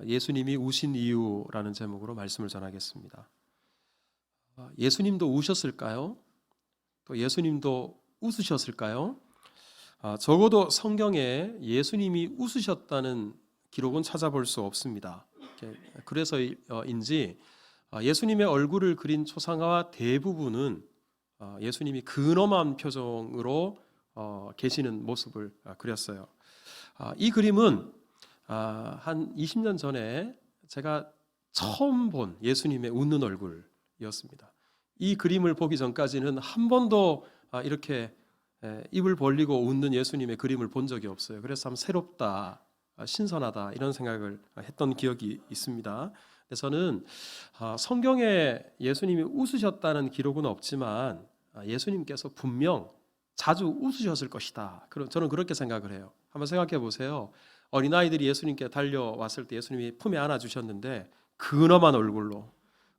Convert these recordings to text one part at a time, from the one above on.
예수님이 우신 이유라는 제목으로 말씀을 전하겠습니다. 예수님도 우셨을까요? 또 예수님도 웃으셨을까요? 적어도 성경에 예수님이 웃으셨다는 기록은 찾아볼 수 없습니다. 그래서인지 예수님의 얼굴을 그린 초상화와 대부분은 예수님이 근엄한 표정으로 계시는 모습을 그렸어요. 이 그림은 한 20년 전에 제가 처음 본 예수님의 웃는 얼굴이었습니다. 이 그림을 보기 전까지는 한 번도 이렇게 입을 벌리고 웃는 예수님의 그림을 본 적이 없어요. 그래서 참 새롭다, 신선하다 이런 생각을 했던 기억이 있습니다. 저는 성경에 예수님이 웃으셨다는 기록은 없지만 예수님께서 분명 자주 웃으셨을 것이다. 저는 그렇게 생각을 해요. 한번 생각해 보세요. 어린아이들이 예수님께 달려왔을 때 예수님이 품에 안아주셨는데 근엄한 얼굴로,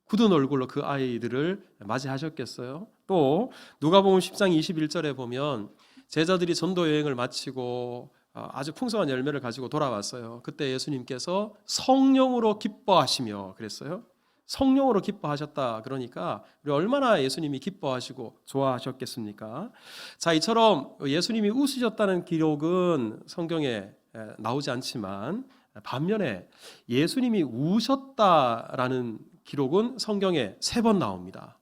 굳은 얼굴로 그 아이들을 맞이하셨겠어요? 또 누가복음 10장 21절에 보면 제자들이 전도 여행을 마치고 아주 풍성한 열매를 가지고 돌아왔어요. 그때 예수님께서 성령으로 기뻐하시며 그랬어요. 성령으로 기뻐하셨다. 그러니까 우리 얼마나 예수님이 기뻐하시고 좋아하셨겠습니까? 자, 이처럼 예수님이 웃으셨다는 기록은 성경에 나오지 않지만 반면에 예수님이 우셨다라는 기록은 성경에 3번 나옵니다.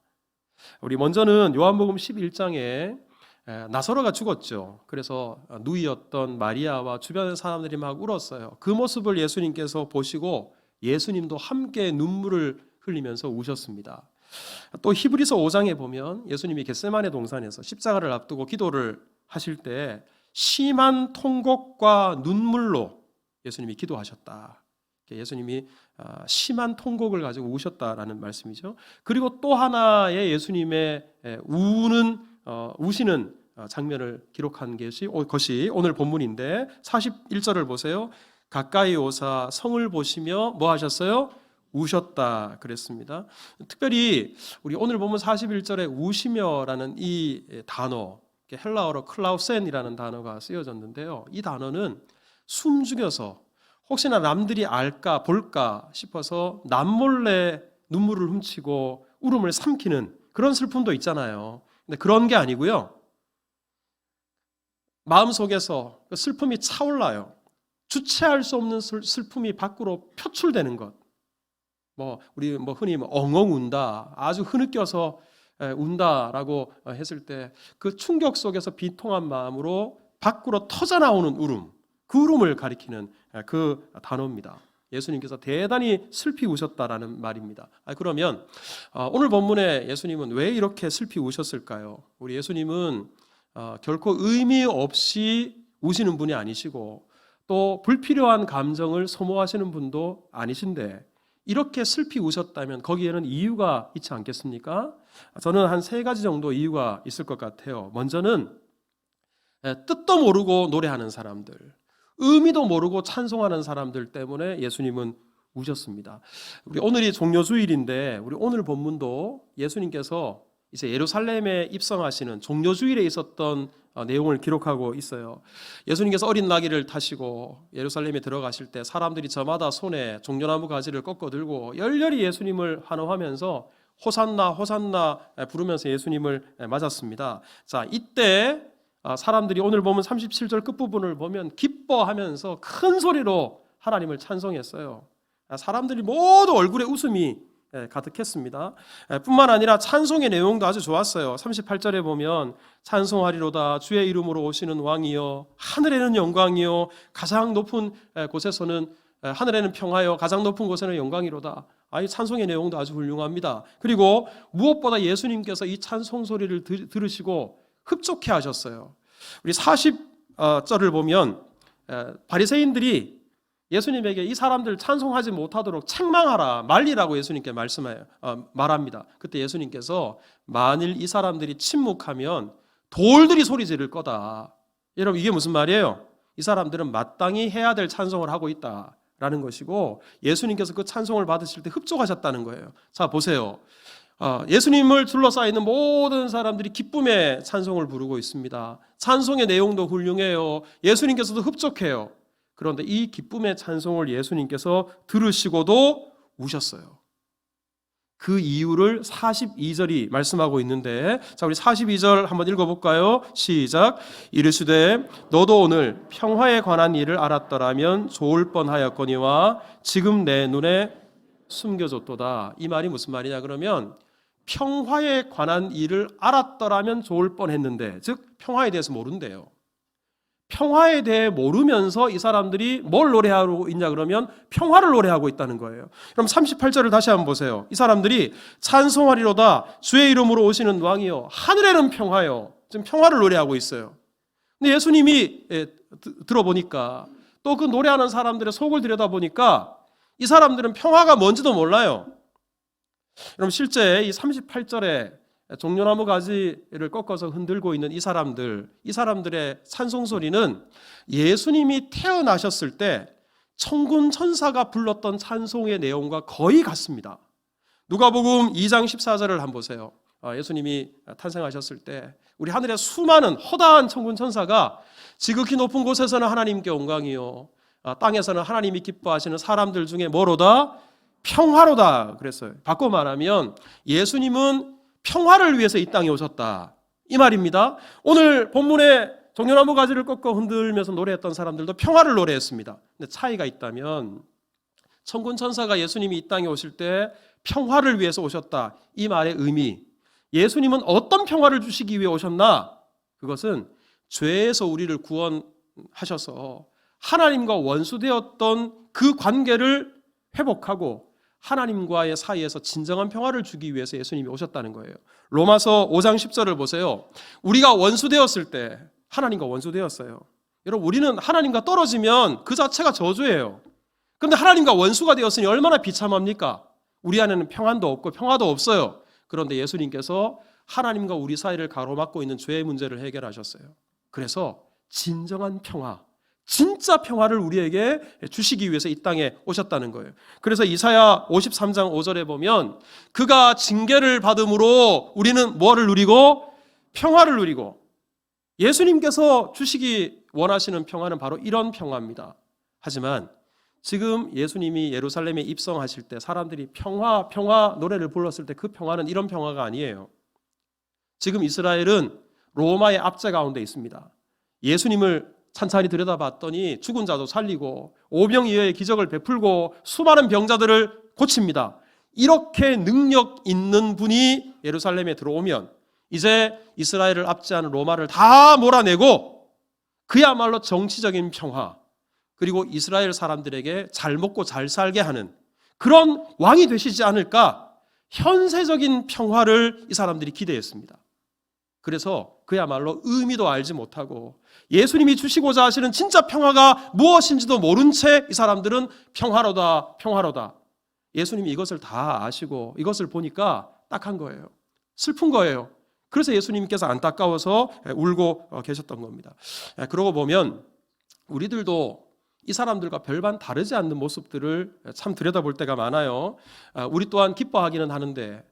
우리 먼저는 요한복음 11장에 나사로가 죽었죠. 그래서 누이였던 마리아와 주변의 사람들이 막 울었어요. 그 모습을 예수님께서 보시고 예수님도 함께 눈물을 흘리면서 우셨습니다. 또 히브리서 5장에 보면 예수님이 겟세마네 동산에서 십자가를 앞두고 기도를 하실 때 심한 통곡과 눈물로 예수님이 기도하셨다. 예수님이 심한 통곡을 가지고 우셨다라는 말씀이죠. 그리고 또 하나의 예수님의 우시는 장면을 기록한 것이 오늘 본문인데 41절을 보세요. 가까이 오사 성을 보시며 뭐 하셨어요? 우셨다 그랬습니다. 특별히 우리 오늘 본문 41절에 우시며라는 이 단어, 헬라어로 클라우센이라는 단어가 쓰여졌는데요. 이 단어는 숨죽여서 혹시나 남들이 알까 볼까 싶어서 남몰래 눈물을 훔치고 울음을 삼키는 그런 슬픔도 있잖아요. 근데 그런 게 아니고요. 마음속에서 슬픔이 차올라요. 주체할 수 없는 슬픔이 밖으로 표출되는 것. 우리 흔히 엉엉 운다, 아주 흐느껴서 운다라고 했을 때 그 충격 속에서 비통한 마음으로 밖으로 터져 나오는 울음, 그 울음을 가리키는 그 단어입니다. 예수님께서 대단히 슬피 우셨다라는 말입니다. 그러면 오늘 본문에 예수님은 왜 이렇게 슬피 우셨을까요? 우리 예수님은 결코 의미 없이 우시는 분이 아니시고 또 불필요한 감정을 소모하시는 분도 아니신데 이렇게 슬피 우셨다면 거기에는 이유가 있지 않겠습니까? 저는 한 3가지 정도 이유가 있을 것 같아요. 먼저는 뜻도 모르고 노래하는 사람들, 의미도 모르고 찬송하는 사람들 때문에 예수님은 우셨습니다. 우리 오늘이 종려주일인데 우리 오늘 본문도 예수님께서 이제 예루살렘에 입성하시는 종려주일에 있었던 내용을 기록하고 있어요. 예수님께서 어린 나귀를 타시고 예루살렘에 들어가실 때 사람들이 저마다 손에 종려나무 가지를 꺾어 들고 열렬히 예수님을 환호하면서 호산나 호산나 부르면서 예수님을 맞았습니다. 자, 이때 사람들이 오늘 보면 37절 끝부분을 보면 기뻐하면서 큰 소리로 하나님을 찬송했어요. 사람들이 모두 얼굴에 웃음이 가득했습니다. 뿐만 아니라 찬송의 내용도 아주 좋았어요. 38절에 보면 찬송하리로다 주의 이름으로 오시는 왕이여 하늘에는 영광이요 가장 높은 곳에서는 하늘에는 평화요 가장 높은 곳에는 영광이로다. 이 찬송의 내용도 아주 훌륭합니다. 그리고 무엇보다 예수님께서 이 찬송 소리를 들으시고 흡족해 하셨어요. 우리 40절을 보면 바리새인들이 예수님에게 이 사람들 찬송하지 못하도록 책망하라, 말리라고 예수님께 말합니다. 그때 예수님께서 만일 이 사람들이 침묵하면 돌들이 소리 지를 거다. 여러분 이게 무슨 말이에요? 이 사람들은 마땅히 해야 될 찬송을 하고 있다라는 것이고 예수님께서 그 찬송을 받으실 때 흡족하셨다는 거예요. 자 보세요. 예수님을 둘러싸여 있는 모든 사람들이 기쁨의 찬송을 부르고 있습니다. 찬송의 내용도 훌륭해요. 예수님께서도 흡족해요. 그런데 이 기쁨의 찬송을 예수님께서 들으시고도 우셨어요. 그 이유를 42절이 말씀하고 있는데, 자, 우리 42절 한번 읽어볼까요? 시작. 이르시되 너도 오늘 평화에 관한 일을 알았더라면 좋을 뻔하였거니와 지금 내 눈에 숨겨졌도다. 이 말이 무슨 말이냐 그러면, 평화에 관한 일을 알았더라면 좋을 뻔했는데, 즉 평화에 대해서 모른대요. 평화에 대해 모르면서 이 사람들이 뭘 노래하고 있냐 그러면 평화를 노래하고 있다는 거예요. 그럼 38절을 다시 한번 보세요. 이 사람들이 찬송하리로다 주의 이름으로 오시는 왕이요 하늘에는 평화요. 지금 평화를 노래하고 있어요. 근데 예수님이 들어보니까, 또 그 노래하는 사람들의 속을 들여다보니까 이 사람들은 평화가 뭔지도 몰라요. 그럼 실제 이 38절에 종려나무 가지를 꺾어서 흔들고 있는 이 사람들의 찬송 소리는 예수님이 태어나셨을 때 천군 천사가 불렀던 찬송의 내용과 거의 같습니다. 누가복음 2장 14절을 한번 보세요. 예수님이 탄생하셨을 때 우리 하늘에 수많은 허다한 천군 천사가 지극히 높은 곳에서는 하나님께 영광이요 땅에서는 하나님이 기뻐하시는 사람들 중에 뭐로다? 평화로다 그랬어요. 바꿔 말하면 예수님은 평화를 위해서 이 땅에 오셨다 이 말입니다. 오늘 본문에 종려나무 가지를 꺾어 흔들면서 노래했던 사람들도 평화를 노래했습니다. 근데 차이가 있다면, 천군 천사가 예수님이 이 땅에 오실 때 평화를 위해서 오셨다 이 말의 의미, 예수님은 어떤 평화를 주시기 위해 오셨나? 그것은 죄에서 우리를 구원하셔서 하나님과 원수되었던 그 관계를 회복하고 하나님과의 사이에서 진정한 평화를 주기 위해서 예수님이 오셨다는 거예요. 로마서 5장 10절을 보세요. 우리가 원수되었을 때, 하나님과 원수되었어요. 여러분, 우리는 하나님과 떨어지면 그 자체가 저주예요. 그런데 하나님과 원수가 되었으니 얼마나 비참합니까? 우리 안에는 평안도 없고 평화도 없어요. 그런데 예수님께서 하나님과 우리 사이를 가로막고 있는 죄의 문제를 해결하셨어요. 그래서 진정한 평화, 진짜 평화를 우리에게 주시기 위해서 이 땅에 오셨다는 거예요. 그래서 이사야 53장 5절에 보면 그가 징계를 받음으로 우리는 뭐를 누리고? 평화를 누리고, 예수님께서 주시기 원하시는 평화는 바로 이런 평화입니다. 하지만 지금 예수님이 예루살렘에 입성하실 때 사람들이 평화 노래를 불렀을 때 그 평화는 이런 평화가 아니에요. 지금 이스라엘은 로마의 압제 가운데 있습니다. 예수님을 찬찬히 들여다봤더니 죽은 자도 살리고 오병이어의 기적을 베풀고 수많은 병자들을 고칩니다. 이렇게 능력 있는 분이 예루살렘에 들어오면 이제 이스라엘을 압제하는 로마를 다 몰아내고 그야말로 정치적인 평화, 그리고 이스라엘 사람들에게 잘 먹고 잘 살게 하는 그런 왕이 되시지 않을까, 현세적인 평화를 이 사람들이 기대했습니다. 그래서 그야말로 의미도 알지 못하고 예수님이 주시고자 하시는 진짜 평화가 무엇인지도 모른 채 이 사람들은 평화로다. 예수님이 이것을 다 아시고 이것을 보니까 딱한 거예요. 슬픈 거예요. 그래서 예수님께서 안타까워서 울고 계셨던 겁니다. 그러고 보면 우리들도 이 사람들과 별반 다르지 않는 모습들을 참 들여다볼 때가 많아요. 우리 또한 기뻐하기는 하는데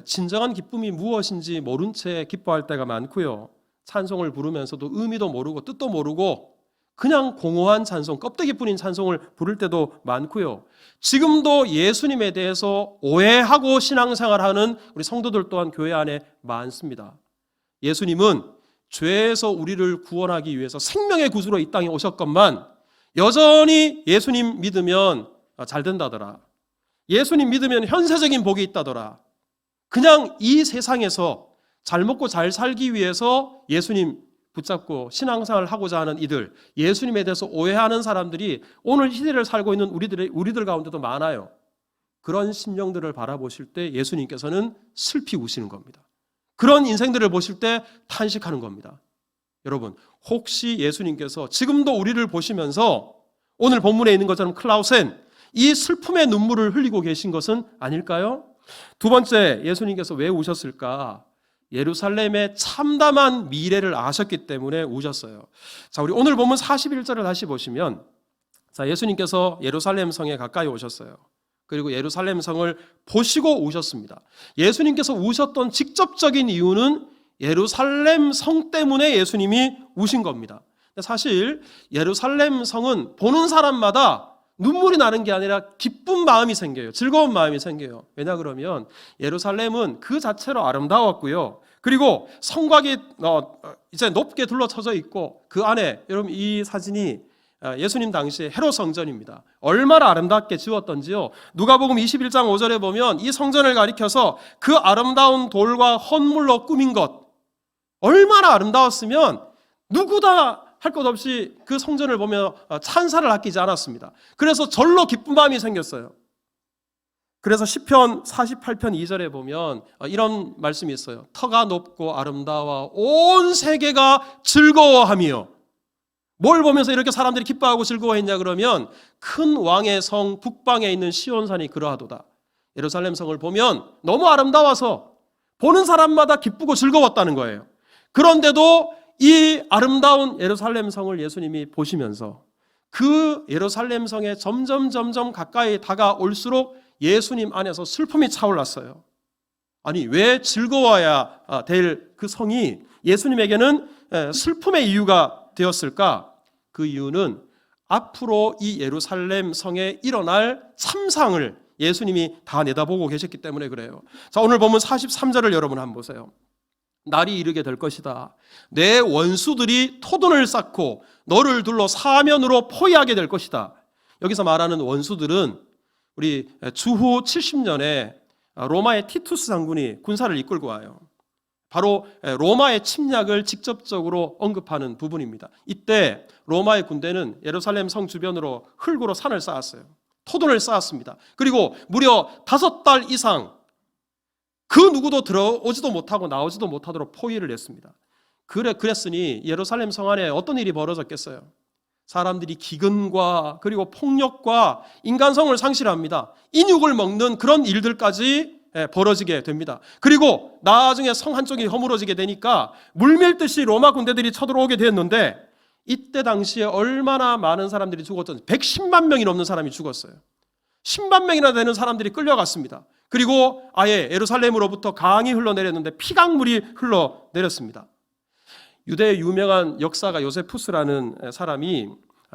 진정한 기쁨이 무엇인지 모른 채 기뻐할 때가 많고요. 찬송을 부르면서도 의미도 모르고 뜻도 모르고 그냥 공허한 찬송, 껍데기 뿐인 찬송을 부를 때도 많고요. 지금도 예수님에 대해서 오해하고 신앙생활하는 우리 성도들 또한 교회 안에 많습니다. 예수님은 죄에서 우리를 구원하기 위해서 생명의 구주로 이 땅에 오셨건만 여전히 예수님 믿으면 잘 된다더라, 예수님 믿으면 현세적인 복이 있다더라, 그냥 이 세상에서 잘 먹고 잘 살기 위해서 예수님 붙잡고 신앙생활을 하고자 하는 이들, 예수님에 대해서 오해하는 사람들이 오늘 시대를 살고 있는 우리들 가운데도 많아요. 그런 심령들을 바라보실 때 예수님께서는 슬피 우시는 겁니다. 그런 인생들을 보실 때 탄식하는 겁니다. 여러분, 혹시 예수님께서 지금도 우리를 보시면서 오늘 본문에 있는 것처럼 클라우센, 이 슬픔의 눈물을 흘리고 계신 것은 아닐까요? 두 번째, 예수님께서 왜 우셨을까? 예루살렘의 참담한 미래를 아셨기 때문에 우셨어요. 자, 우리 오늘 본문 41절을 다시 보시면, 자, 예수님께서 예루살렘 성에 가까이 오셨어요. 그리고 예루살렘 성을 보시고 우셨습니다. 예수님께서 우셨던 직접적인 이유는 예루살렘 성 때문에 예수님이 우신 겁니다. 사실 예루살렘 성은 보는 사람마다 눈물이 나는 게 아니라 기쁜 마음이 생겨요. 즐거운 마음이 생겨요. 왜냐 그러면 예루살렘은 그 자체로 아름다웠고요. 그리고 성곽이 이제 높게 둘러쳐져 있고 그 안에, 여러분 이 사진이 예수님 당시의 헤롯 성전입니다. 얼마나 아름답게 지었던지요. 누가복음 21장 5절에 보면 이 성전을 가리켜서 그 아름다운 돌과 헌물로 꾸민 것, 얼마나 아름다웠으면 누구다 할 것 없이 그 성전을 보며 찬사를 아끼지 않았습니다. 그래서 절로 기쁜 마음이 생겼어요. 그래서 시편 48편 2절에 보면 이런 말씀이 있어요. 터가 높고 아름다워 온 세계가 즐거워하며. 뭘 보면서 이렇게 사람들이 기뻐하고 즐거워했냐 그러면 큰 왕의 성 북방에 있는 시온산이 그러하도다. 예루살렘 성을 보면 너무 아름다워서 보는 사람마다 기쁘고 즐거웠다는 거예요. 그런데도 이 아름다운 예루살렘 성을 예수님이 보시면서 그 예루살렘 성에 점점 가까이 다가올수록 예수님 안에서 슬픔이 차올랐어요. 아니 왜 즐거워야 될 그 성이 예수님에게는 슬픔의 이유가 되었을까? 그 이유는 앞으로 이 예루살렘 성에 일어날 참상을 예수님이 다 내다보고 계셨기 때문에 그래요. 자, 오늘 보면 43절을 여러분 한번 보세요. 날이 이르게 될 것이다. 내 원수들이 토둔을 쌓고 너를 둘러 사면으로 포위하게 될 것이다. 여기서 말하는 원수들은 우리 주후 70년에 로마의 티투스 장군이 군사를 이끌고 와요. 바로 로마의 침략을 직접적으로 언급하는 부분입니다. 이때 로마의 군대는 예루살렘 성 주변으로 흙으로 산을 쌓았어요. 토둔을 쌓았습니다. 그리고 무려 5달 이상 그 누구도 들어오지도 못하고 나오지도 못하도록 포위를 했습니다. 그랬으니 예루살렘 성 안에 어떤 일이 벌어졌겠어요? 사람들이 기근과 그리고 폭력과 인간성을 상실합니다. 인육을 먹는 그런 일들까지 벌어지게 됩니다. 그리고 나중에 성 한쪽이 허물어지게 되니까 물밀듯이 로마 군대들이 쳐들어오게 되었는데 이때 당시에 얼마나 많은 사람들이 죽었던지 110만 명이 넘는 사람이 죽었어요. 10만 명이나 되는 사람들이 끌려갔습니다. 그리고 아예 예루살렘으로부터 강이 흘러내렸는데 피강물이 흘러내렸습니다. 유대의 유명한 역사가 요세푸스라는 사람이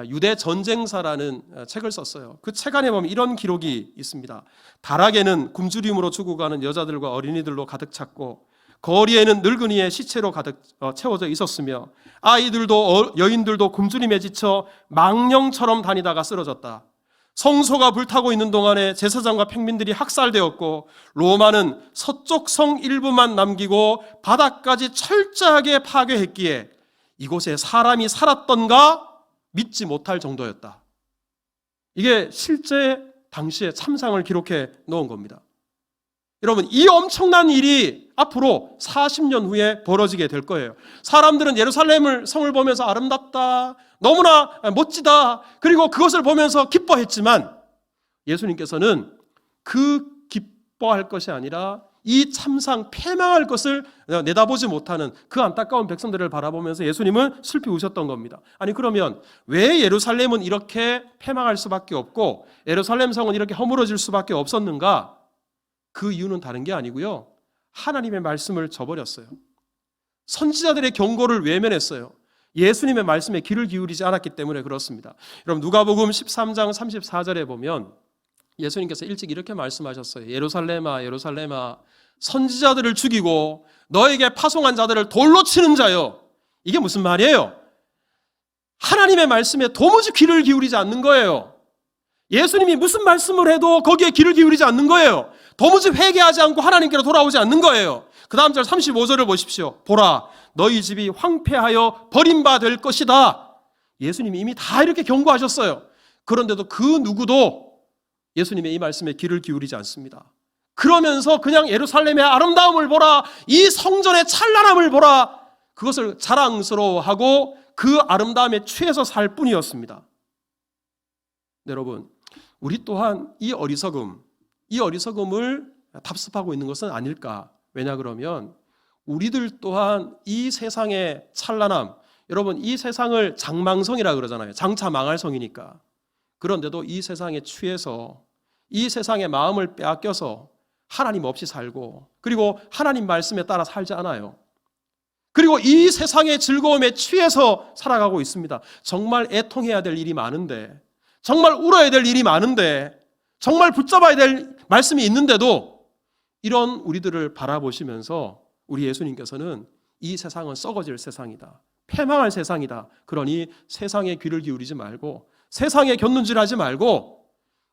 유대 전쟁사라는 책을 썼어요. 그 책 안에 보면 이런 기록이 있습니다. 다락에는 굶주림으로 죽어가는 여자들과 어린이들로 가득 찼고 거리에는 늙은이의 시체로 가득 채워져 있었으며 아이들도 여인들도 굶주림에 지쳐 망령처럼 다니다가 쓰러졌다. 성소가 불타고 있는 동안에 제사장과 평민들이 학살되었고 로마는 서쪽 성 일부만 남기고 바닥까지 철저하게 파괴했기에 이곳에 사람이 살았던가 믿지 못할 정도였다. 이게 실제 당시의 참상을 기록해 놓은 겁니다. 여러분, 이 엄청난 일이 앞으로 40년 후에 벌어지게 될 거예요. 사람들은 예루살렘 성을 보면서 아름답다, 너무나 멋지다, 그리고 그것을 보면서 기뻐했지만 예수님께서는 그 기뻐할 것이 아니라 이 참상 패망할 것을 내다보지 못하는 그 안타까운 백성들을 바라보면서 예수님은 슬피 우셨던 겁니다. 아니 그러면 왜 예루살렘은 이렇게 패망할 수밖에 없고 예루살렘 성은 이렇게 허물어질 수밖에 없었는가? 그 이유는 다른 게 아니고요, 하나님의 말씀을 저버렸어요. 선지자들의 경고를 외면했어요. 예수님의 말씀에 귀를 기울이지 않았기 때문에 그렇습니다. 여러분, 누가복음 13장 34절에 보면 예수님께서 일찍 이렇게 말씀하셨어요. 예루살렘아 예루살렘아, 선지자들을 죽이고 너에게 파송한 자들을 돌로 치는 자요. 이게 무슨 말이에요? 하나님의 말씀에 도무지 귀를 기울이지 않는 거예요. 예수님이 무슨 말씀을 해도 거기에 귀를 기울이지 않는 거예요. 도무지 회개하지 않고 하나님께로 돌아오지 않는 거예요. 그 다음 절 35절을 보십시오. 보라, 너희 집이 황폐하여 버림받을 것이다. 예수님이 이미 다 이렇게 경고하셨어요. 그런데도 그 누구도 예수님의 이 말씀에 귀를 기울이지 않습니다. 그러면서 그냥 예루살렘의 아름다움을 보라, 이 성전의 찬란함을 보라, 그것을 자랑스러워하고 그 아름다움에 취해서 살 뿐이었습니다. 여러분, 우리 또한 이 어리석음을 답습하고 있는 것은 아닐까? 왜냐 그러면 우리들 또한 이 세상의 찬란함, 여러분 이 세상을 장망성이라 그러잖아요. 장차 망할 성이니까. 그런데도 이 세상에 취해서 이 세상의 마음을 빼앗겨서 하나님 없이 살고 그리고 하나님 말씀에 따라 살지 않아요. 그리고 이 세상의 즐거움에 취해서 살아가고 있습니다. 정말 애통해야 될 일이 많은데, 정말 울어야 될 일이 많은데, 정말 붙잡아야 될 말씀이 있는데도 이런 우리들을 바라보시면서 우리 예수님께서는 이 세상은 썩어질 세상이다, 패망할 세상이다, 그러니 세상에 귀를 기울이지 말고 세상에 곁눈질하지 말고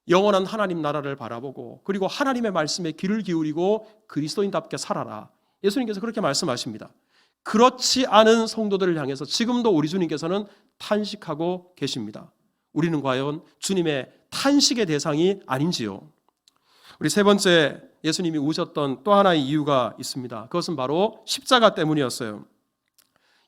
영원한 하나님 나라를 바라보고 그리고 하나님의 말씀에 귀를 기울이고 그리스도인답게 살아라. 예수님께서 그렇게 말씀하십니다. 그렇지 않은 성도들을 향해서 지금도 우리 주님께서는 탄식하고 계십니다. 우리는 과연 주님의 탄식의 대상이 아닌지요? 우리 세 번째, 예수님이 우셨던 또 하나의 이유가 있습니다. 그것은 바로 십자가 때문이었어요.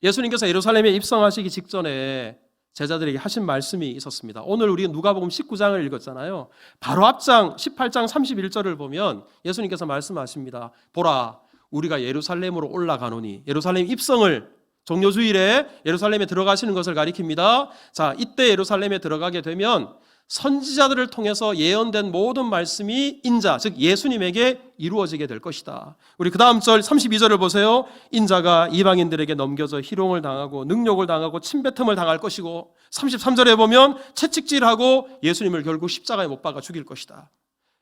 예수님께서 예루살렘에 입성하시기 직전에 제자들에게 하신 말씀이 있었습니다. 오늘 우리 누가복음 19장을 읽었잖아요. 바로 앞장 18장 31절을 보면 예수님께서 말씀하십니다. 보라, 우리가 예루살렘으로 올라가노니, 예루살렘 입성을 종료주일에 예루살렘에 들어가시는 것을 가리킵니다. 자, 이때 예루살렘에 들어가게 되면 선지자들을 통해서 예언된 모든 말씀이 인자, 즉 예수님에게 이루어지게 될 것이다. 우리 그 다음 절 32절을 보세요. 인자가 이방인들에게 넘겨져 희롱을 당하고 능욕을 당하고 침뱉음을 당할 것이고, 33절에 보면 채찍질하고 예수님을 결국 십자가에 못 박아 죽일 것이다.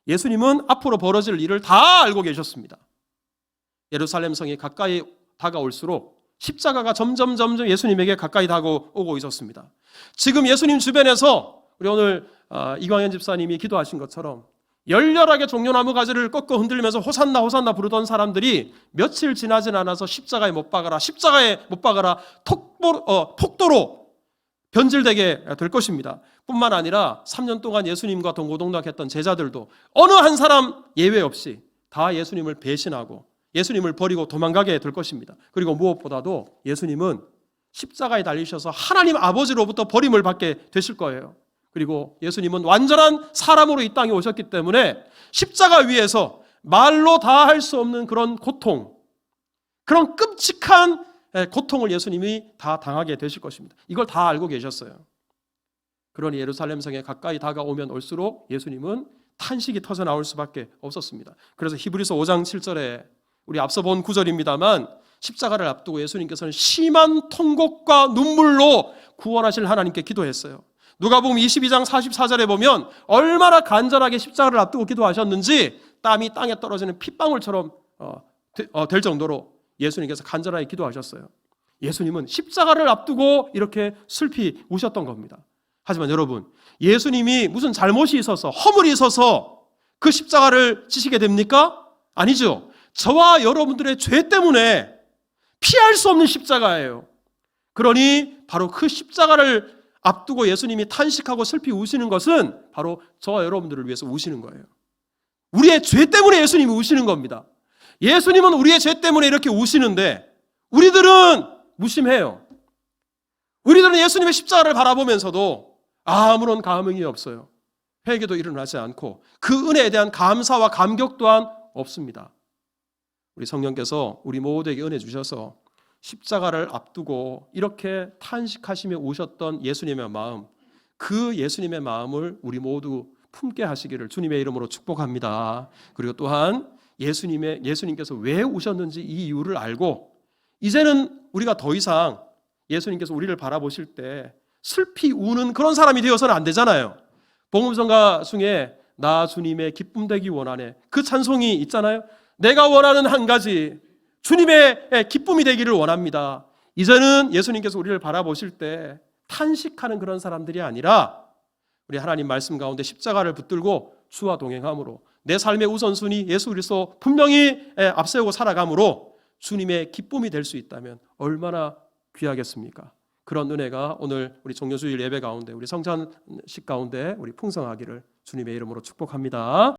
예수님은 앞으로 벌어질 일을 다 알고 계셨습니다. 예루살렘 성이 가까이 다가올수록 십자가가 점점 예수님에게 가까이 다가오고 있었습니다. 지금 예수님 주변에서 우리 오늘 이광현 집사님이 기도하신 것처럼 열렬하게 종려나무 가지를 꺾어 흔들면서 호산나 호산나 부르던 사람들이 며칠 지나진 않아서 십자가에 못 박아라, 십자가에 못 박아라, 폭도로 변질되게 될 것입니다. 뿐만 아니라 3년 동안 예수님과 동고동락했던 제자들도 어느 한 사람 예외 없이 다 예수님을 배신하고 예수님을 버리고 도망가게 될 것입니다. 그리고 무엇보다도 예수님은 십자가에 달리셔서 하나님 아버지로부터 버림을 받게 되실 거예요. 그리고 예수님은 완전한 사람으로 이 땅에 오셨기 때문에 십자가 위에서 말로 다 할 수 없는 그런 고통, 그런 끔찍한 고통을 예수님이 다 당하게 되실 것입니다. 이걸 다 알고 계셨어요. 그러니 예루살렘 성에 가까이 다가오면 올수록 예수님은 탄식이 터져 나올 수밖에 없었습니다. 그래서 히브리서 5장 7절에 우리 앞서 본 구절입니다만 십자가를 앞두고 예수님께서는 심한 통곡과 눈물로 구원하실 하나님께 기도했어요. 누가복음 22장 44절에 보면 얼마나 간절하게 십자가를 앞두고 기도하셨는지 땀이 땅에 떨어지는 핏방울처럼 될 정도로 예수님께서 간절하게 기도하셨어요. 예수님은 십자가를 앞두고 이렇게 슬피 우셨던 겁니다. 하지만 여러분, 예수님이 무슨 잘못이 있어서, 허물이 있어서 그 십자가를 지시게 됩니까? 아니죠. 저와 여러분들의 죄 때문에 피할 수 없는 십자가예요. 그러니 바로 그 십자가를 앞두고 예수님이 탄식하고 슬피 우시는 것은 바로 저와 여러분들을 위해서 우시는 거예요. 우리의 죄 때문에 예수님이 우시는 겁니다. 예수님은 우리의 죄 때문에 이렇게 우시는데 우리들은 무심해요. 우리들은 예수님의 십자가를 바라보면서도 아무런 감흥이 없어요. 회개도 일어나지 않고 그 은혜에 대한 감사와 감격 또한 없습니다. 우리 성령께서 우리 모두에게 은혜 주셔서 십자가를 앞두고 이렇게 탄식하시며 우셨던 예수님의 마음, 그 예수님의 마음을 우리 모두 품게 하시기를 주님의 이름으로 축복합니다. 그리고 또한 예수님께서 왜 우셨는지 이 이유를 알고 이제는 우리가 더 이상 예수님께서 우리를 바라보실 때 슬피 우는 그런 사람이 되어서는 안 되잖아요. 복음성가 중에 나 주님의 기쁨 되기 원하네, 그 찬송이 있잖아요. 내가 원하는 한 가지, 주님의 기쁨이 되기를 원합니다. 이제는 예수님께서 우리를 바라보실 때 탄식하는 그런 사람들이 아니라 우리 하나님 말씀 가운데 십자가를 붙들고 주와 동행함으로 내 삶의 우선순위 예수 그리스도 분명히 앞세우고 살아감으로 주님의 기쁨이 될 수 있다면 얼마나 귀하겠습니까? 그런 은혜가 오늘 우리 종료주일 예배 가운데 우리 성찬식 가운데 우리 풍성하기를 주님의 이름으로 축복합니다.